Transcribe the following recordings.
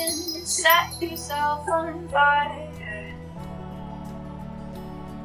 can set yourself on fire.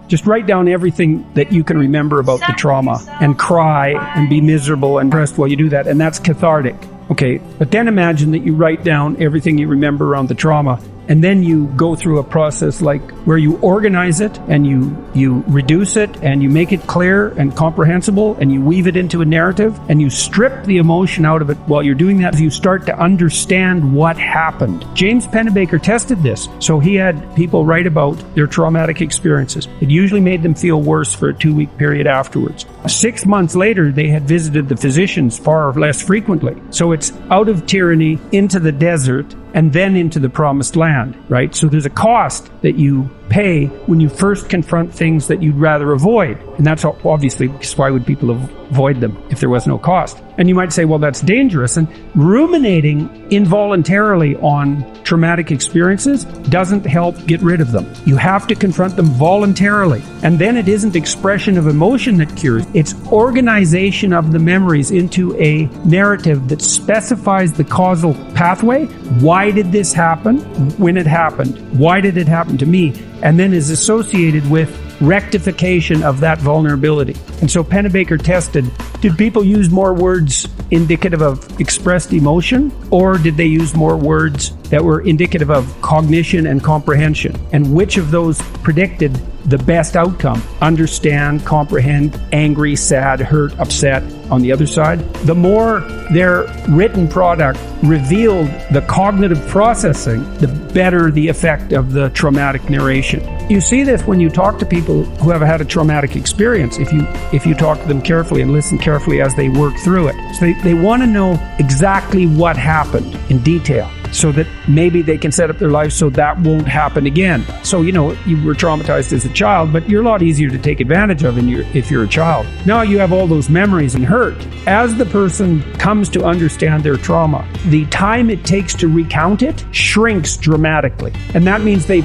Just write down everything that you can remember about the trauma and cry and be miserable and depressed while you do that. And that's cathartic. Okay, but then imagine that you write down everything you remember around the trauma, and then you go through a process like where you organize it and you reduce it and you make it clear and comprehensible and you weave it into a narrative and you strip the emotion out of it. While you're doing that, you start to understand what happened. James Pennebaker tested this. So he had people write about their traumatic experiences. It usually made them feel worse for a 2-week period afterwards. 6 months later, they had visited the physicians far less frequently. So it's out of tyranny, into the desert, and then into the promised land, right? So there's a cost that you pay when you first confront things that you'd rather avoid. And that's obviously because why would people avoid them if there was no cost? And you might say, well, that's dangerous. And ruminating involuntarily on traumatic experiences doesn't help get rid of them. You have to confront them voluntarily. And then it isn't expression of emotion that cures. It's organization of the memories into a narrative that specifies the causal pathway. Why did this happen? When it happened? Why did it happen to me? And then is associated with rectification of that vulnerability. And so Pennebaker tested, did people use more words indicative of expressed emotion, or did they use more words that were indicative of cognition and comprehension? And which of those predicted the best outcome? Understand, comprehend, angry, sad, hurt, upset on the other side. The more their written product revealed the cognitive processing, the better the effect of the traumatic narration. You see this when you talk to people who have had a traumatic experience, if you talk to them carefully and listen carefully as they work through it. So they want to know exactly what happened in detail, so that maybe they can set up their life so that won't happen again. So, you were traumatized as a child, but you're a lot easier to take advantage of if you're a child. Now you have all those memories and hurt. As the person comes to understand their trauma, the time it takes to recount it shrinks dramatically. And that means they've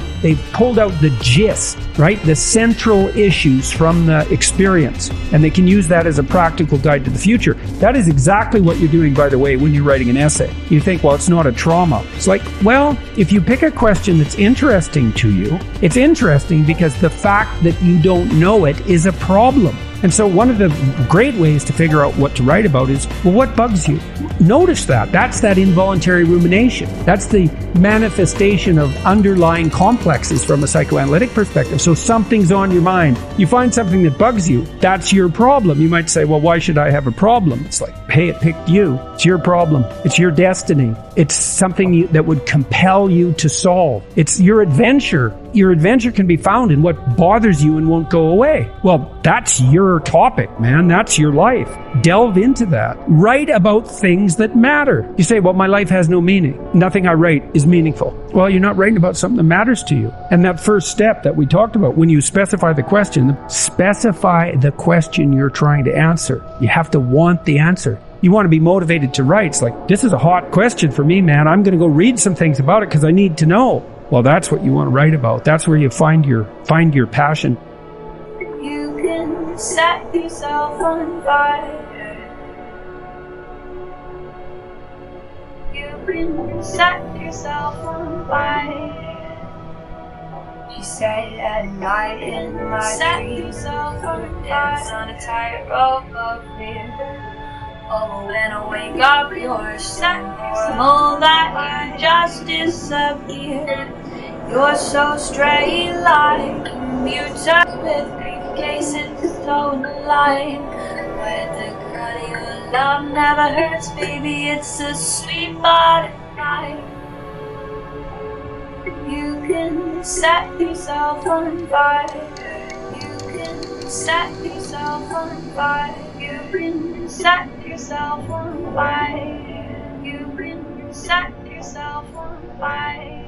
pulled out the gist, right? The central issues from the experience. And they can use that as a practical guide to the future. That is exactly what you're doing, by the way, when you're writing an essay. You think, well, it's not a trauma. It's like, well, if you pick a question that's interesting to you, it's interesting because the fact that you don't know it is a problem. And so one of the great ways to figure out what to write about is, well, what bugs you? Notice that. That's that involuntary rumination. That's the manifestation of underlying complexes from a psychoanalytic perspective. So something's on your mind. You find something that bugs you. That's your problem. You might say, well, why should I have a problem? It's like, hey, it picked you. It's your problem. It's your destiny. It's something that would compel you to solve. It's your adventure. Your adventure can be found in what bothers you and won't go away. Well, that's your topic, man. That's your life. Delve into that. Write about things that matter. You say, well, my life has no meaning. Nothing I write is meaningful. Well, you're not writing about something that matters to you. And that first step that we talked about, when you specify the question you're trying to answer. You have to want the answer. You want to be motivated to write. It's like, this is a hot question for me, man. I'm going to go read some things about it because I need to know. Well, that's what you want to write about. That's where you find your passion. You can set yourself on fire. You can set yourself on fire. She said at night in my dreams, dance on a tightrope of fear. Oh, when I wake up, you're so normal that you just disappear. You're so straight like computers with briefcases stone alive. But the cut of your love never hurts, baby. It's a sweet butterfly. You can set yourself on fire. You can set yourself on fire. You can set yourself on fire. You can set yourself on fire.